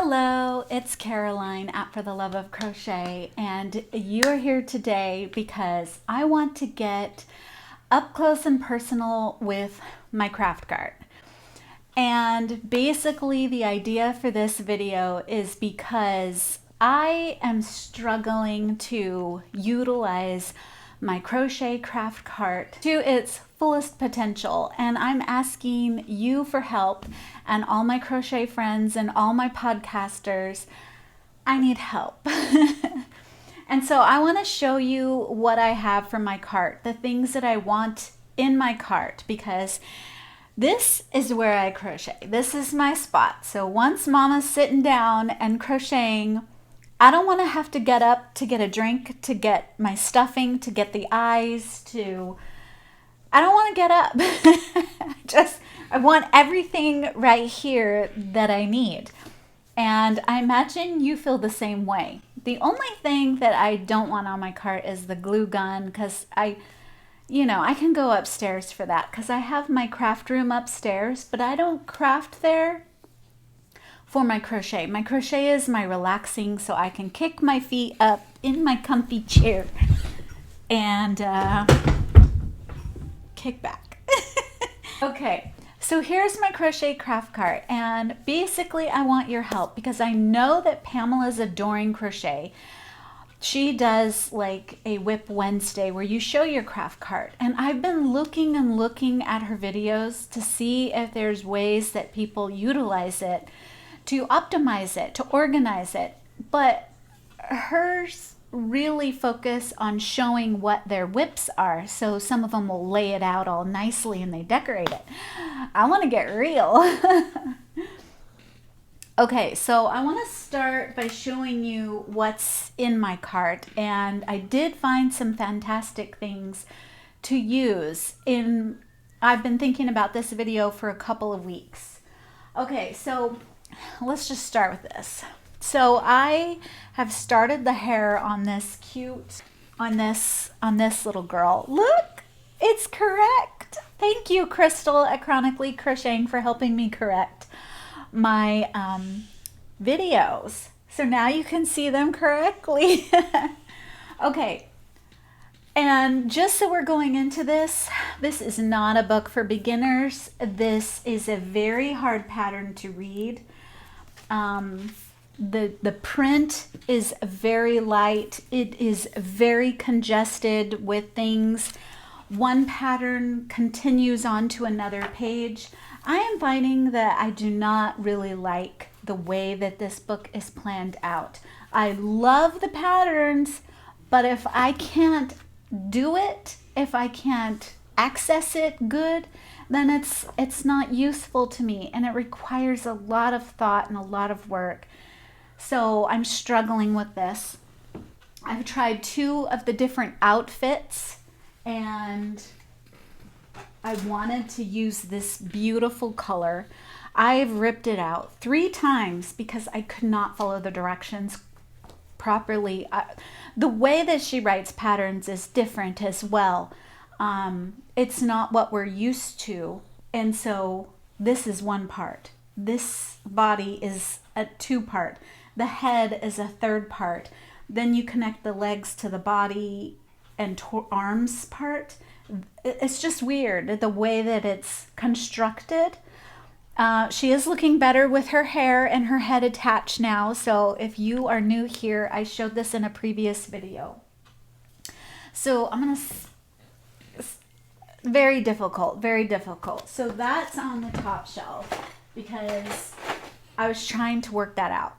Hello, it's Caroline at For the Love of Crochet, and you are here today because I want to get up close and personal with my craft cart. And basically the idea for this video is because I am struggling to utilize my crochet craft cart to its fullest potential, and I'm asking you for help, and all my crochet friends and all my podcasters, I need help. And so I want to show you what I have for my cart, the things that I want in my cart, because this is where I crochet. This is my spot. So once Mama's sitting down and crocheting, I don't want to have to get up to get a drink, to get my stuffing, to get the eyes, I don't want to get up. I want everything right here that I need. And I imagine you feel the same way. The only thing that I don't want on my cart is the glue gun, because I can go upstairs for that, because I have my craft room upstairs, but I don't craft there for my crochet. My crochet is my relaxing, so I can kick my feet up in my comfy chair and kick back. Okay, so here's my crochet craft cart, and basically I want your help because I know that Pamela's adoring crochet. She does like a Whip Wednesday where you show your craft cart, and I've been looking at her videos to see if there's ways that people utilize it, to optimize it, to organize it, but hers really focus on showing what their whips are. So some of them will lay it out all nicely and they decorate it. I want to get real. Okay, so I want to start by showing you what's in my cart, and I did find some fantastic things to use in. I've been thinking about this video for a couple of weeks. Okay, so let's just start with this. So I have started the hair on this little girl. Look, it's correct. Thank you, Crystal at Chronically Crocheting, for helping me correct my videos. So now you can see them correctly. Okay. And just so we're going into this is not a book for beginners. This is a very hard pattern to read. The print is very light. It is very congested with things. One pattern continues on to another page. I am finding that I do not really like the way that this book is planned out. I love the patterns, but if I can't do it, if I can't access it good, then it's not useful to me, and it requires a lot of thought and a lot of work. So I'm struggling with this. I've tried 2 of the different outfits, and I wanted to use this beautiful color. I've ripped it out 3 times because I could not follow the directions properly. The way that she writes patterns is different as well. It's not what we're used to. And so this is one part. This body is a 2-part. The head is a 3rd part. Then you connect the legs to the body and arms part. It's just weird the way that it's constructed. She is looking better with her hair and her head attached now. So if you are new here, I showed this in a previous video. So I'm going to... Very difficult, very difficult. So that's on the top shelf because I was trying to work that out.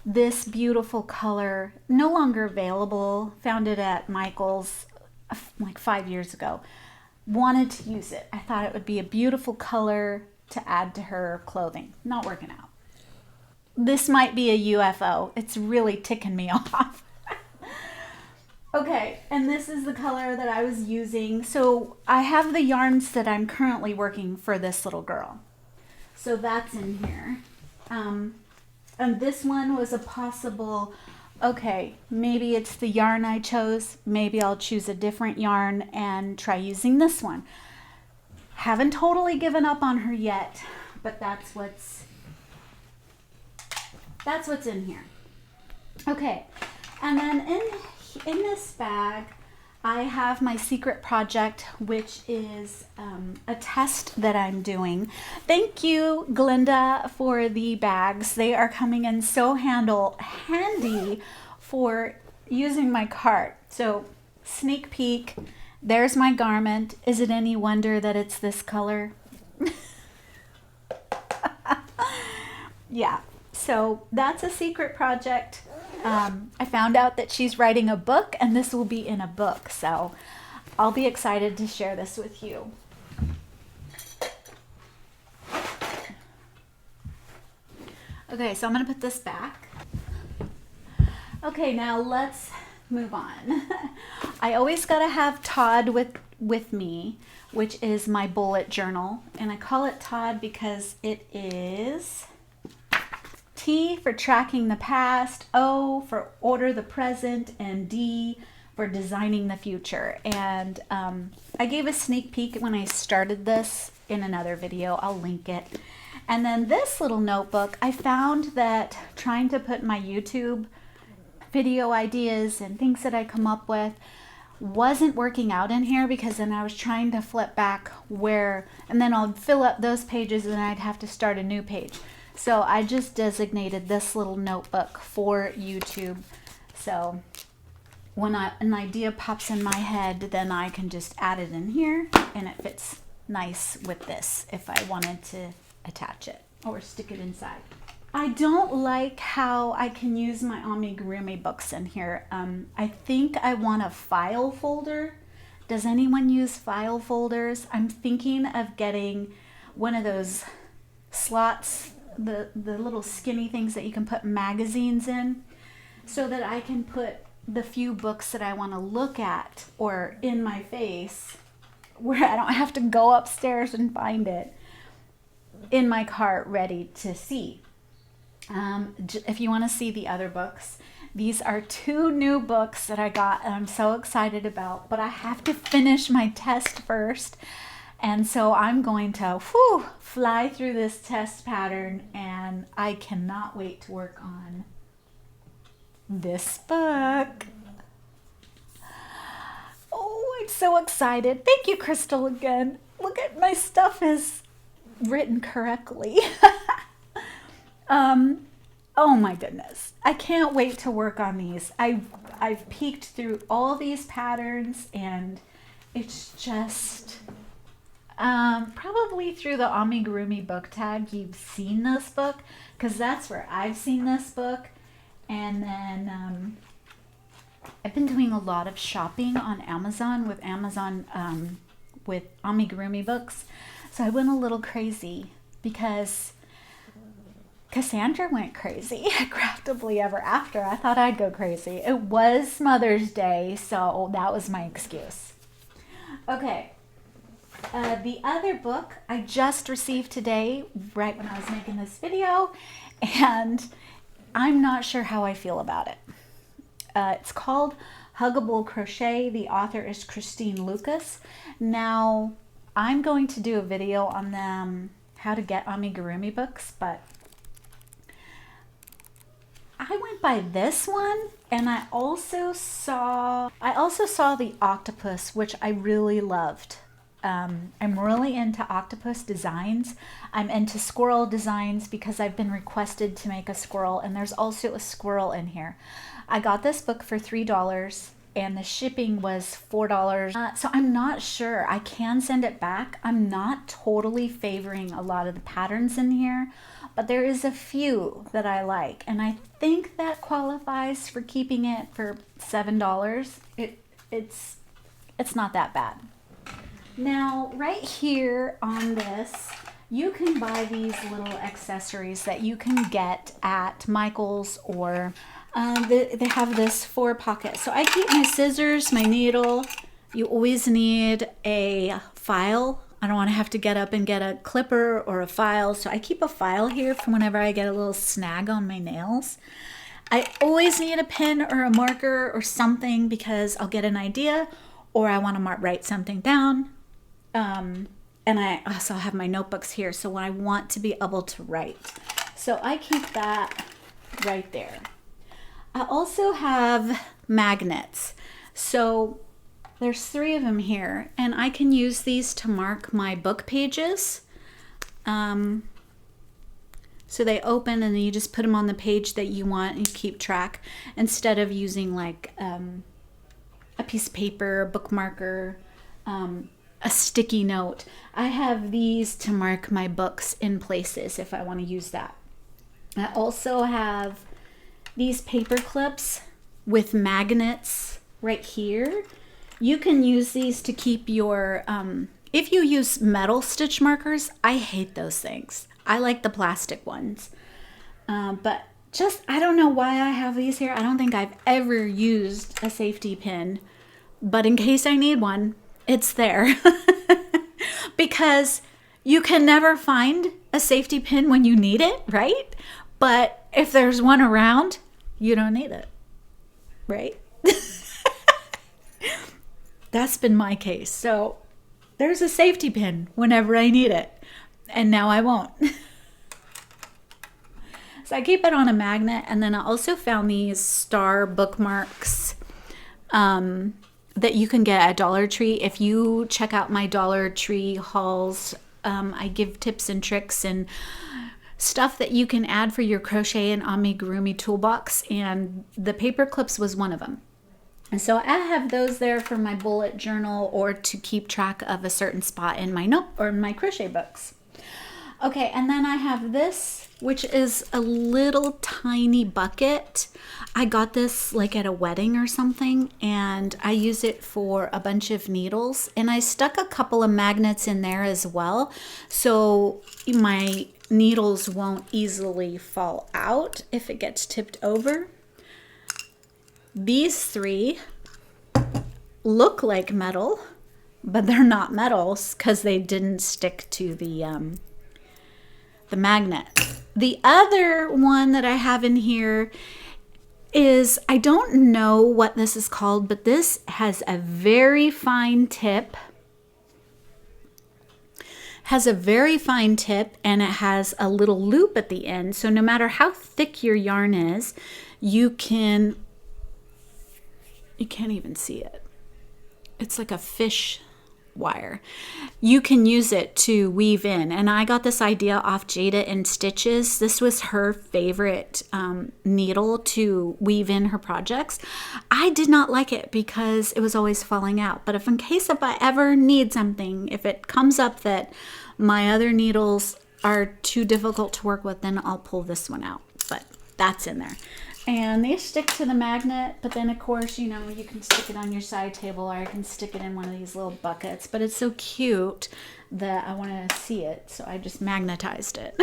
This beautiful color, no longer available, found it at Michael's like 5 years ago. Wanted to use it. I thought it would be a beautiful color to add to her clothing. Not working out. This might be a UFO. It's really ticking me off. Okay, and this is the color that I was using. So I have the yarns that I'm currently working for this little girl. So that's in here. And this one was a possible, okay, maybe it's the yarn I chose. Maybe I'll choose a different yarn and try using this one. Haven't totally given up on her yet, but that's what's that's what's in here. Okay, and then in this bag, I have my secret project, which is a test that I'm doing. Thank you, Glinda, for the bags. They are coming in so handy for using my cart. So, sneak peek, there's my garment. Is it any wonder that it's this color? Yeah, so that's a secret project. I found out that she's writing a book, and this will be in a book, so I'll be excited to share this with you. Okay, so I'm going to put this back. Okay, now let's move on. I always got to have Todd with me, which is my bullet journal, and I call it Todd because it is T for tracking the past, O for order the present, and D for designing the future. And I gave a sneak peek when I started this in another video. I'll link it. And then this little notebook, I found that trying to put my YouTube video ideas and things that I come up with wasn't working out in here, because then I was trying to flip back and then I'll fill up those pages and I'd have to start a new page. So I just designated this little notebook for YouTube. So when an idea pops in my head, then I can just add it in here, and it fits nice with this if I wanted to attach it or stick it inside. I don't like how I can use my amigurumi books in here. I think I want a file folder. Does anyone use file folders? I'm thinking of getting one of those slots, the little skinny things that you can put magazines in, so that I can put the few books that I want to look at or in my face, where I don't have to go upstairs and find it, in my cart ready to see. If you want to see the other books, these are 2 new books that I got and I'm so excited about, but I have to finish my test first. And so I'm going to fly through this test pattern, and I cannot wait to work on this book. Oh, I'm so excited. Thank you, Crystal, again. Look at my stuff is written correctly. Oh my goodness. I can't wait to work on these. I've peeked through all these patterns, and it's just probably through the amigurumi book tag you've seen this book, because that's where I've seen this book. And then I've been doing a lot of shopping on Amazon with amigurumi books, so I went a little crazy because Cassandra went crazy at Craftably Ever After. I thought I'd go crazy. It was Mother's Day, so that was my excuse. Okay. The other book I just received today, right when I was making this video, and I'm not sure how I feel about it. It's called Huggable Crochet. The author is Christine Lucas. Now, I'm going to do a video on them, how to get amigurumi books, but I went by this one, and I also saw the octopus, which I really loved. I'm really into octopus designs. I'm into squirrel designs because I've been requested to make a squirrel, and there's also a squirrel in here. I got this book for $3 and the shipping was $4. So I'm not sure. I can send it back. I'm not totally favoring a lot of the patterns in here, but there is a few that I like, and I think that qualifies for keeping it for $7. It's not that bad. Now, right here on this, you can buy these little accessories that you can get at Michael's, or they have this 4 pockets. So I keep my scissors, my needle. You always need a file. I don't want to have to get up and get a clipper or a file. So I keep a file here for whenever I get a little snag on my nails. I always need a pen or a marker or something, because I'll get an idea or I want to write something down. And I also have my notebooks here, so when I want to be able to write. So I keep that right there. I also have magnets. So there's 3 of them here, and I can use these to mark my book pages. So they open and then you just put them on the page that you want and you keep track, instead of using like a piece of paper, a book marker, a sticky note. I have these to mark my books in places if I want to use that. I also have these paper clips with magnets right here. You can use these to keep your, if you use metal stitch markers, I hate those things. I like the plastic ones. But just, I don't know why I have these here. I don't think I've ever used a safety pin, but in case I need one, it's there. Because you can never find a safety pin when you need it, right? But if there's one around, you don't need it, right? That's been my case. So there's a safety pin whenever I need it, and now I won't. So I keep it on a magnet, and then I also found these star bookmarks that you can get at Dollar Tree. If you check out my Dollar Tree hauls, I give tips and tricks and stuff that you can add for your crochet and amigurumi toolbox, and the paper clips was one of them. And so I have those there for my bullet journal or to keep track of a certain spot in my note or in my crochet books. Okay, and then I have this, which is a little tiny bucket. I got this like at a wedding or something, and I use it for a bunch of needles, and I stuck a couple of magnets in there as well, so my needles won't easily fall out if it gets tipped over. These 3 look like metal, but they're not metals because they didn't stick to the magnet. The other one that I have in here is, I don't know what this is called, but this has a very fine tip. And it has a little loop at the end. So no matter how thick your yarn is, you can't even see it. It's like a fish wire. You can use it to weave in. And I got this idea off Jada in Stitches. This was her favorite needle to weave in her projects. I did not like it because it was always falling out. But if I ever need something, if it comes up that my other needles are too difficult to work with, then I'll pull this one out. But that's in there. And they stick to the magnet, but then of course, you know, you can stick it on your side table, or I can stick it in one of these little buckets. But it's so cute that I want to see it, so I just magnetized it.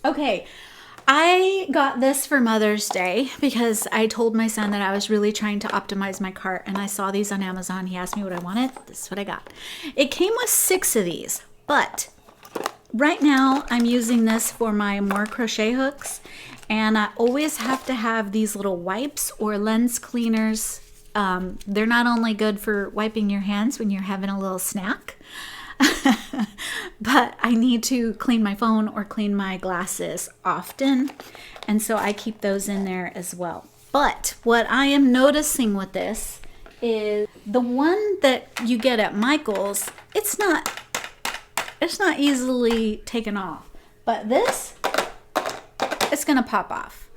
Okay, I got this for Mother's Day because I told my son that I was really trying to optimize my cart, and I saw these on Amazon. He asked me what I wanted. This is what I got. It came with 6 of these, but right now I'm using this for my more crochet hooks. And I always have to have these little wipes or lens cleaners. They're not only good for wiping your hands when you're having a little snack, but I need to clean my phone or clean my glasses often. And so I keep those in there as well. But what I am noticing with this is the one that you get at Michael's, it's not easily taken off. But this, it's gonna pop off.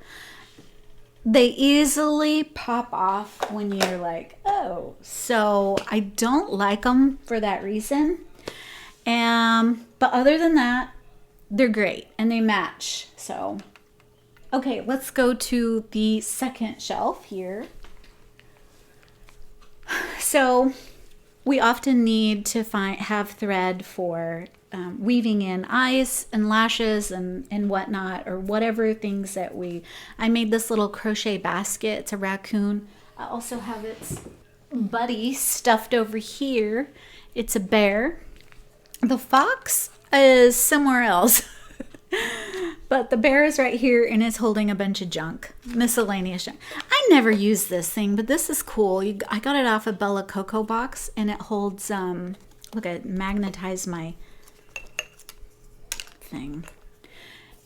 They easily pop off when you're like, oh. So I don't like them for that reason. But other than that, they're great and they match. So, okay, let's go to the second shelf here. So we often need to have thread for weaving in eyes and lashes and whatnot, or whatever things that I made this little crochet basket. It's a raccoon. I also have its buddy stuffed over here. It's a bear. The fox is somewhere else. But the bear is right here and it's holding a bunch of junk, miscellaneous junk. I never use this thing, but this is cool. I got it off a Bella Coco box, and it holds, look, I magnetized my thing.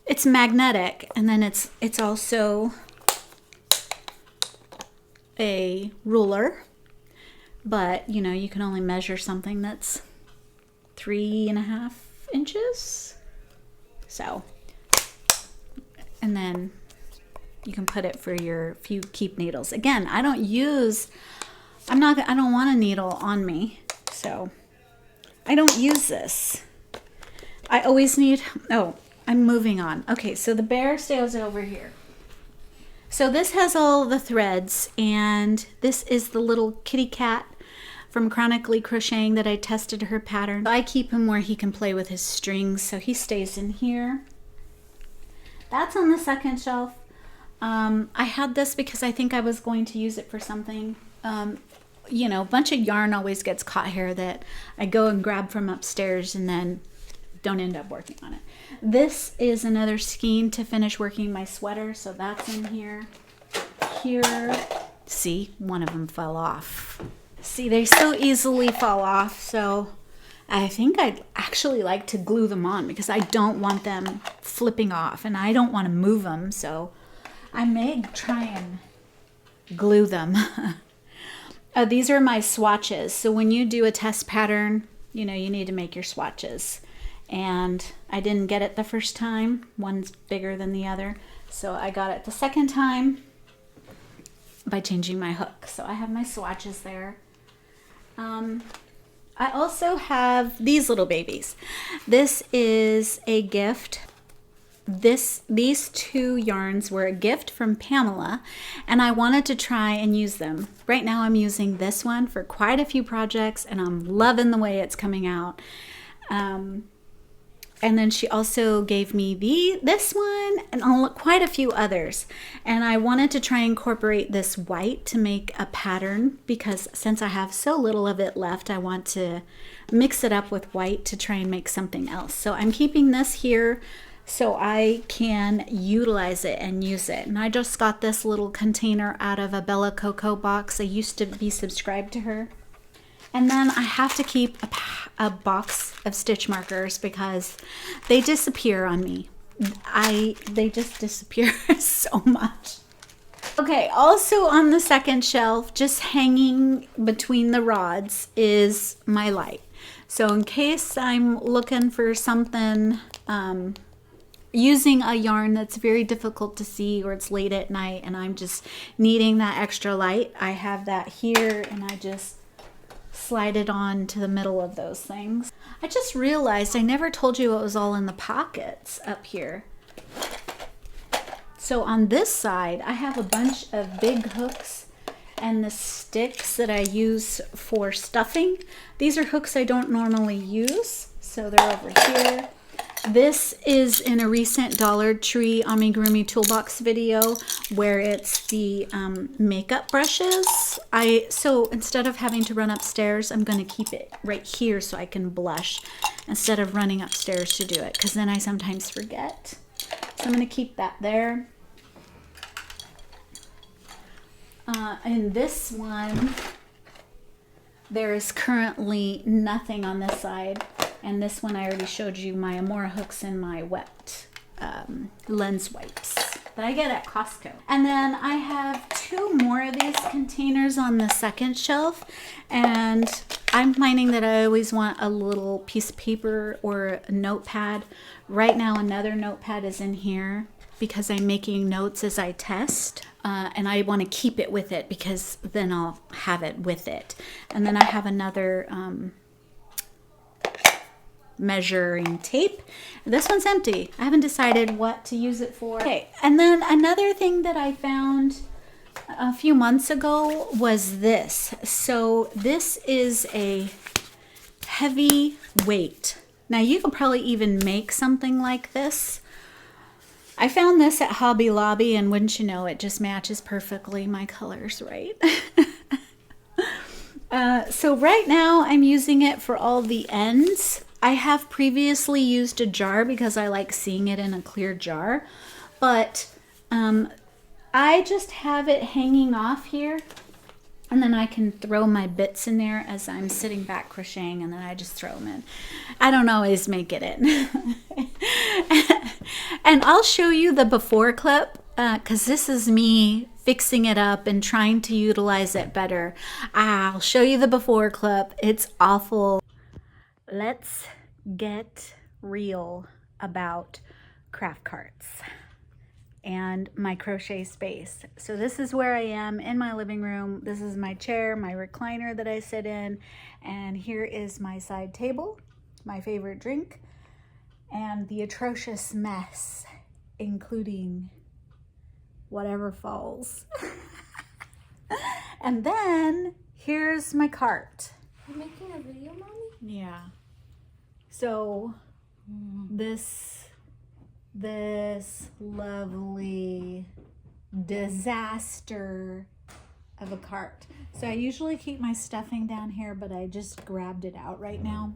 it's magnetic, and then it's also a ruler, but you know, you can only measure something that's 3.5 inches. So, and then you can put it for your few keep needles. Again, I don't want a needle on me, so I don't use this. I always need, oh, I'm moving on. Okay, so the bear stays over here. So this has all the threads, and this is the little kitty cat from Chronically Crocheting that I tested her pattern. I keep him where he can play with his strings, so he stays in here. That's on the second shelf. I had this because I think I was going to use it for something. You know, a bunch of yarn always gets caught here that I go and grab from upstairs and then don't end up working on it. This is another skein to finish working my sweater, so that's in here. Here, see, one of them fell off. See, they so easily fall off, so I think I'd actually like to glue them on because I don't want them flipping off and I don't want to move them, so I may try and glue them. These are my swatches. So when you do a test pattern, you know, you need to make your swatches. And I didn't get it the first time. One's bigger than the other. So I got it the second time by changing my hook. So I have my swatches there. I also have these little babies. This is a gift. These two yarns were a gift from Pamela, and I wanted to try and use them. Right now I'm using this one for quite a few projects, and I'm loving the way it's coming out. And then she also gave me this one and quite a few others. And I wanted to try and incorporate this white to make a pattern because since I have so little of it left, I want to mix it up with white to try and make something else. So I'm keeping this here so I can utilize it and use it. And I just got this little container out of a Bella Coco box. I used to be subscribed to her. And then I have to keep a box of stitch markers because they disappear on me. They just disappear so much. Okay, also on the second shelf, just hanging between the rods, is my light. So in case I'm looking for something, using a yarn that's very difficult to see or it's late at night and I'm just needing that extra light, I have that here and I just slide it on to the middle of those things. I just realized I never told you what was all in the pockets up here. So on this side, I have a bunch of big hooks and the sticks that I use for stuffing. These are hooks I don't normally use, so they're over here. This is in a recent Dollar Tree Amigurumi Toolbox video where it's the makeup brushes. So instead of having to run upstairs, I'm going to keep it right here so I can blush instead of running upstairs to do it, because then I sometimes forget. So I'm going to keep that there. In this one, there is currently nothing on this side. And this one I already showed you my Amora hooks and my wet lens wipes that I get at Costco. And then I have two more of these containers on the second shelf. And I'm finding that I always want a little piece of paper or a notepad. Right now another notepad is in here because I'm making notes as I test. And I want to keep it with it because then I'll have it with it. And then I have another measuring tape. This one's empty. I haven't decided what to use it for. Okay, and then another thing that I found a few months ago was this. So this is a heavy weight. Now you could probably even make something like this. I found this at Hobby Lobby and wouldn't you know, it just matches perfectly my colors, right? So right now I'm using it for all the ends. I have previously used a jar because I like seeing it in a clear jar, but I just have it hanging off here And then I can throw my bits in there as I'm sitting back crocheting, and then I just throw them in. I don't always make it in. And I'll show you the before clip because this is me fixing it up and trying to utilize it better. I'll show you the before clip. It's awful. Let's get real about craft carts and my crochet space. So this is where I am in my living room. This is my chair, my recliner that I sit in, and here is my side table, my favorite drink, and the atrocious mess, including whatever falls. And then here's my cart. You're making a video, Mommy? Yeah. So this lovely disaster of a cart. So I usually keep my stuffing down here, but I just grabbed it out right now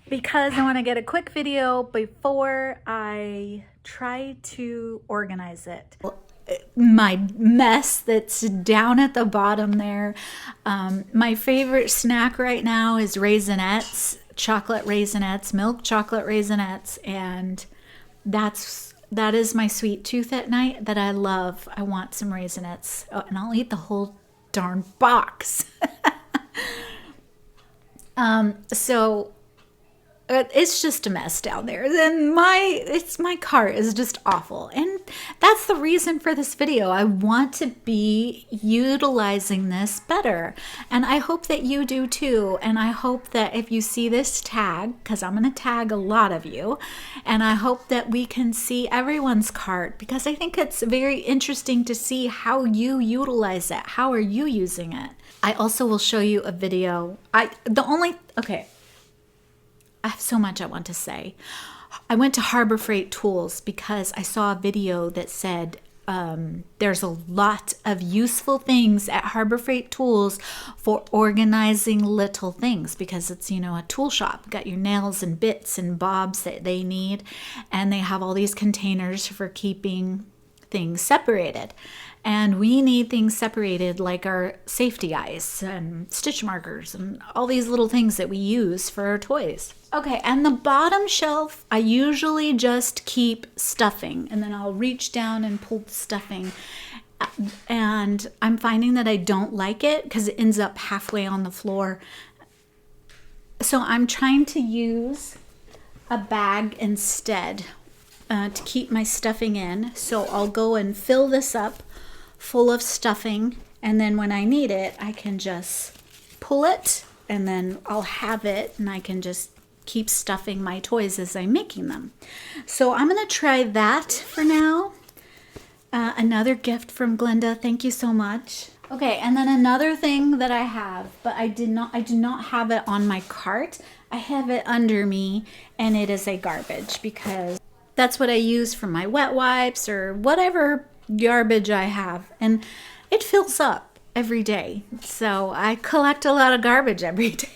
because I want to get a quick video before I try to organize it. My mess that's down at the bottom there. My favorite snack right now is Raisinets, chocolate Raisinets, milk chocolate Raisinets, and that is my sweet tooth at night that I love. I want some Raisinets, and I'll eat the whole darn box. So it's just a mess down there. Then my cart is just awful, and that's the reason for this video. I want to be utilizing this better, and I hope that you do too. And I hope that if you see this tag, because I'm going to tag a lot of you, and I hope that we can see everyone's cart, because I think it's very interesting to see how you utilize it. How are you using it? I also will show you a video. I have so much I want to say. I went to Harbor Freight Tools because I saw a video that said there's a lot of useful things at Harbor Freight Tools for organizing little things, because it's, a tool shop. Got your nails and bits and bobs that they need, and they have all these containers for keeping things separated. And we need things separated, like our safety eyes and stitch markers and all these little things that we use for our toys. Okay, and the bottom shelf, I usually just keep stuffing, and then I'll reach down and pull the stuffing. And I'm finding that I don't like it because it ends up halfway on the floor. So I'm trying to use a bag instead to keep my stuffing in. So I'll go and fill this up full of stuffing, and then when I need it, I can just pull it, and then I'll have it, and I can just keep stuffing my toys as I'm making them. So I'm going to try that for now. Another gift from Glenda. Thank you so much. Okay, and then another thing that I have, but I do not have it on my cart. I have it under me, and it is a garbage, because that's what I use for my wet wipes or whatever garbage I have, and it fills up every day. So I collect a lot of garbage every day.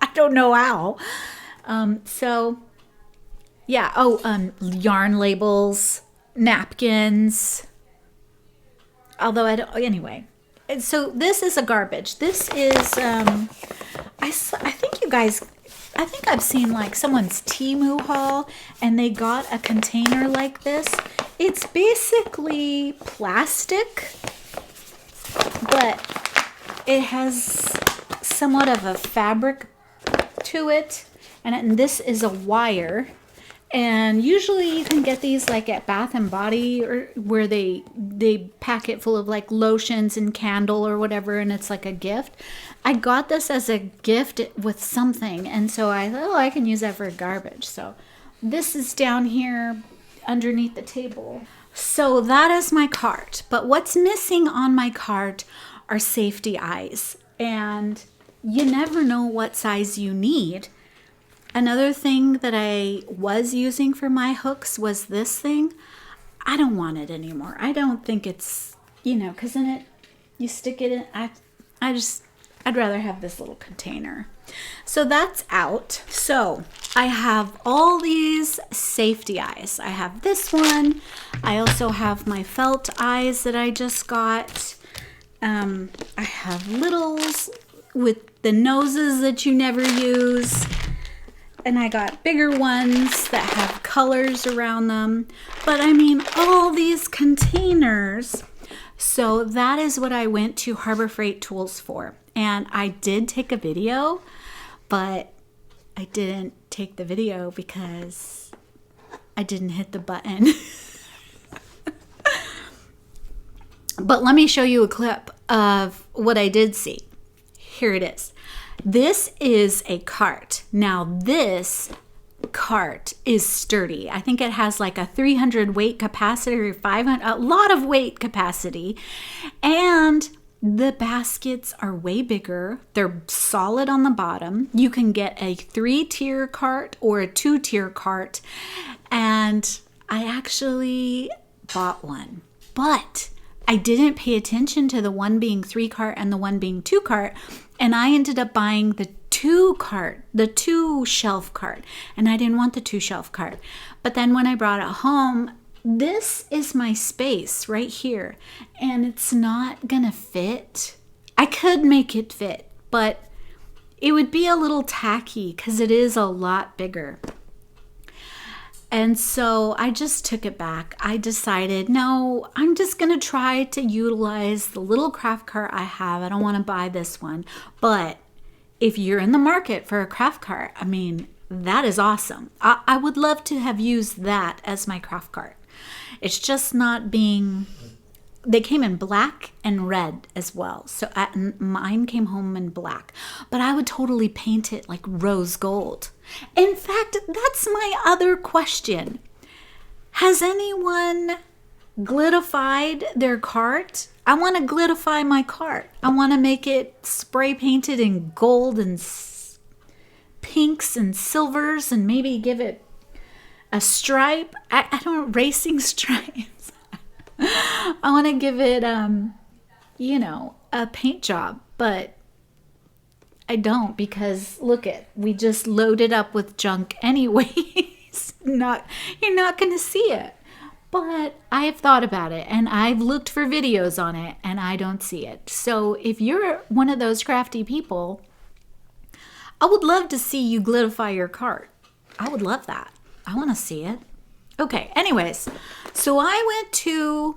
I don't know how. So yeah. Yarn labels, napkins. Although I don't. Anyway, so this is a garbage. This is I think you guys. I think I've seen like someone's Temu haul, and they got a container like this. It's basically plastic, but it has somewhat of a fabric to it, and this is a wire. And usually you can get these like at Bath and Body, or where they pack it full of like lotions and candle or whatever, and it's like a gift. I got this as a gift with something, and so I thought, I can use that for garbage. So this is down here underneath the table. So that is my cart, but what's missing on my cart are safety eyes, and you never know what size you need. Another thing that I was using for my hooks was this thing. I don't want it anymore. I don't think it's, because then you stick it in. I'd rather have this little container. So that's out. So I have all these safety eyes. I have this one. I also have my felt eyes that I just got. I have littles with the noses that you never use. And I got bigger ones that have colors around them. But I mean, all these containers. So that is what I went to Harbor Freight Tools for. And I did take a video, but I didn't take the video because I didn't hit the button. But let me show you a clip of what I did see. Here it is. This is a cart. Now this cart is sturdy. I think it has like a 300 weight capacity or 500, a lot of weight capacity. And the baskets are way bigger. They're solid on the bottom. You can get a 3-tier cart or a 2-tier cart. And I actually bought one, but I didn't pay attention to the one being 3 cart and the one being 2 cart. And I ended up buying the 2 shelf cart. And I didn't want the 2 shelf cart. But then when I brought it home, this is my space right here. And it's not gonna fit. I could make it fit, but it would be a little tacky because it is a lot bigger. And so I just took it back. I decided, no, I'm just going to try to utilize the little craft cart I have. I don't want to buy this one. But if you're in the market for a craft cart, I mean, that is awesome. I would love to have used that as my craft cart. It's just not being... They came in black and red as well. So mine came home in black. But I would totally paint it like rose gold. In fact, that's my other question. Has anyone glitified their cart? I want to glitify my cart. I want to make it spray painted in gold and pinks and silvers and maybe give it a stripe. I don't know, racing stripes. I want to give it, you know, a paint job, but I don't because look we just loaded up with junk anyways. You're not going to see it, but I've thought about it and I've looked for videos on it and I don't see it. So if you're one of those crafty people, I would love to see you glitify your cart. I would love that. I want to see it. Okay, anyways, so I went to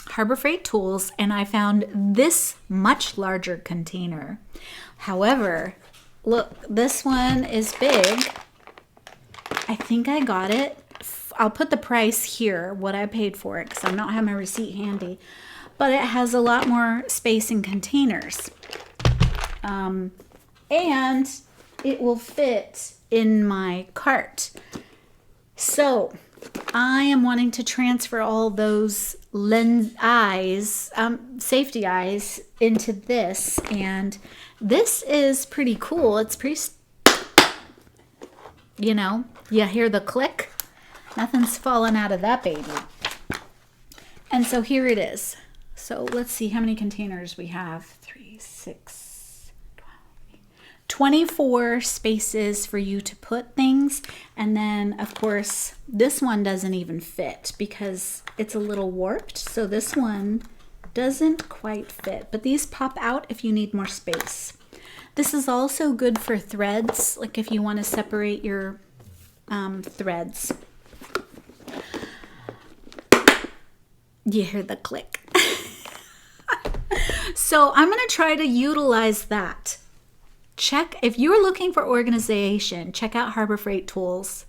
Harbor Freight Tools and I found this much larger container. However, look, this one is big. I think I got it. I'll put the price here, what I paid for it, because I don't have my receipt handy. But it has a lot more space in containers. And it will fit in my cart. So I am wanting to transfer all those safety eyes into this, and this is pretty cool. It's pretty, you know, you hear the click? Nothing's falling out of that baby. And so here it is. So let's see how many containers we have. 3, 6, 24 spaces for you to put things. And then of course this one doesn't even fit because it's a little warped, so this one doesn't quite fit, but these pop out if you need more space. This is also good for threads, like if you want to separate your threads. You hear the click. So I'm going to try to utilize that. Check, if you're looking for organization, check out Harbor Freight Tools.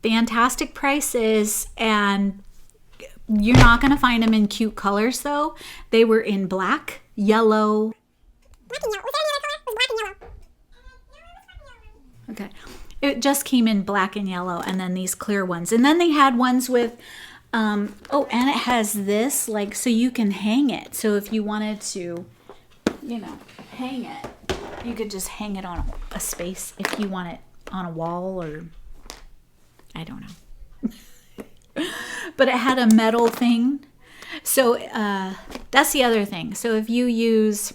Fantastic prices, and you're not going to find them in cute colors though. They were in black, yellow. Black and yellow. Was there any other color? It was black and yellow. Okay. It just came in black and yellow, and then these clear ones. And then they had ones with, oh, and it has this, like, so you can hang it. So if you wanted to, you know, hang it, you could just hang it on a space if you want it on a wall, or I don't know. But it had a metal thing. So that's the other thing. So if you use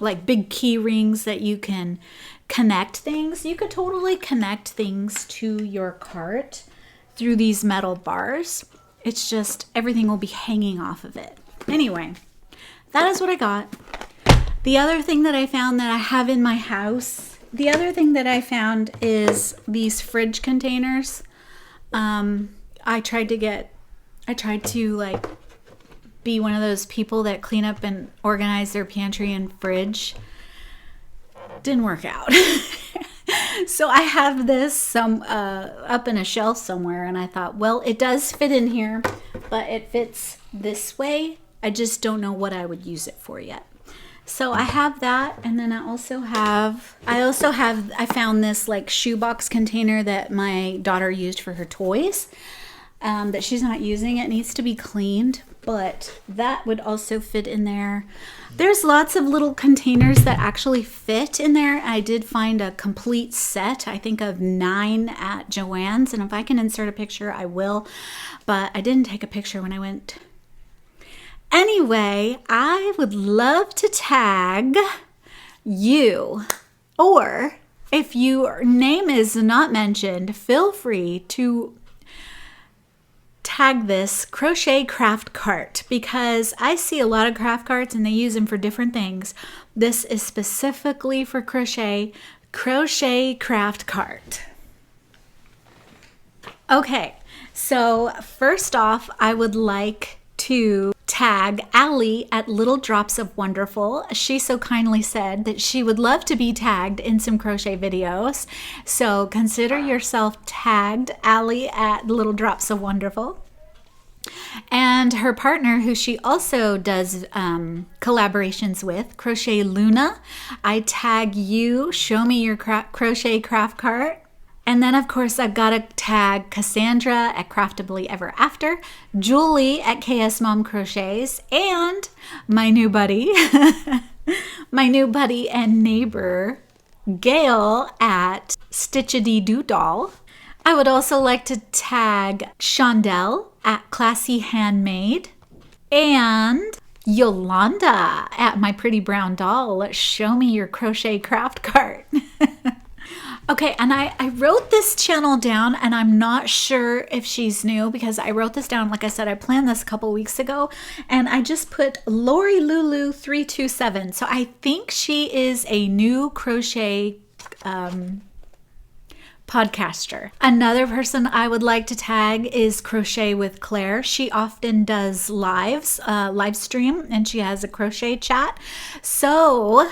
like big key rings that you can connect things, you could totally connect things to your cart through these metal bars. It's just everything will be hanging off of it. Anyway, that is what I got. The other thing that I found that I have in my house, the other thing that I found is these fridge containers. I tried to like be one of those people that clean up and organize their pantry and fridge. Didn't work out. So I have this up in a shelf somewhere, and I thought, well, it does fit in here, but it fits this way. I just don't know what I would use it for yet. So I have that, and then I found this like shoebox container that my daughter used for her toys, that she's not using. It needs to be cleaned, but that would also fit in there. There's lots of little containers that actually fit in there. I did find a complete set, I think of 9 at Joann's, and if I can insert a picture, I will, but I didn't take a picture when I went. Anyway, I would love to tag you, or if your name is not mentioned, feel free to tag this Crochet Craft Cart, because I see a lot of craft carts and they use them for different things. This is specifically for crochet Craft Cart. Okay, so first off, I would like to tag Allie at Little Drops of Wonderful. She so kindly said that she would love to be tagged in some crochet videos. So consider yourself tagged, Allie at Little Drops of Wonderful. And her partner, who she also does collaborations with, Crochet Luna, I tag you, show me your crochet craft cart. And then, of course, I've got to tag Cassandra at Craftably Ever After, Julie at KS Mom Crochets, and my new buddy, and neighbor, Gail at Stitchity Doo Doll. I would also like to tag Shondell at Classy Handmade, and Yolanda at My Pretty Brown Doll. Show me your crochet craft cart. Okay, and I wrote this channel down, and I'm not sure if she's new because I wrote this down. Like I said, I planned this a couple weeks ago, and I just put Lori Lulu 327. So I think she is a new crochet podcaster. Another person I would like to tag is Crochet with Claire. She often does live stream, and she has a crochet chat. So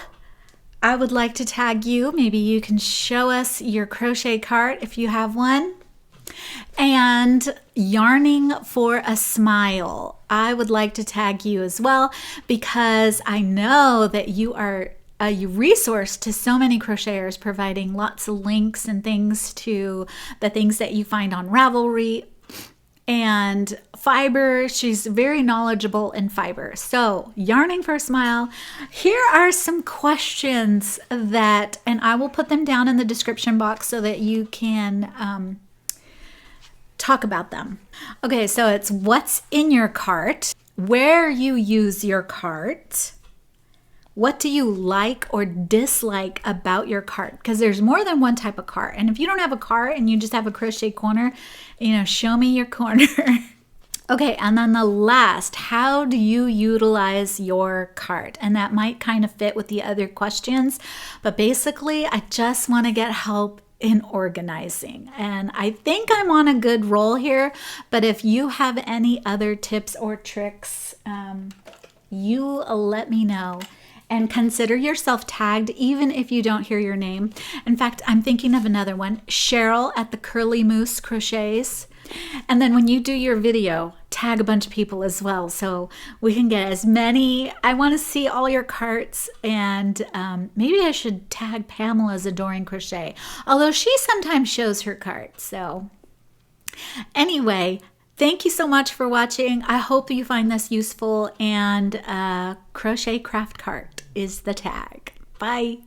I would like to tag you. Maybe you can show us your crochet cart if you have one. And Yarning for a Smile, I would like to tag you as well, because I know that you are a resource to so many crocheters, providing lots of links and things to the things that you find on Ravelry and fiber. She's very knowledgeable in fiber. So, Yarning for a Smile. Here are some questions that, and I will put them down in the description box so that you can talk about them. Okay, so it's what's in your cart, where you use your cart, what do you like or dislike about your cart? Because there's more than one type of cart. And if you don't have a cart and you just have a crochet corner, show me your corner. Okay, and then the last, how do you utilize your cart? And that might kind of fit with the other questions. But basically, I just want to get help in organizing. And I think I'm on a good roll here. But if you have any other tips or tricks, you let me know. And consider yourself tagged even if you don't hear your name. In fact, I'm thinking of another one, Cheryl at the Curly Moose Crochets. And then when you do your video, tag a bunch of people as well, so we can get as many. I want to see all your carts, and maybe I should tag Pamela's Adoring Crochet, although she sometimes shows her cart. So anyway, thank you so much for watching. I hope you find this useful, and Crochet Craft Cart is the tag. Bye.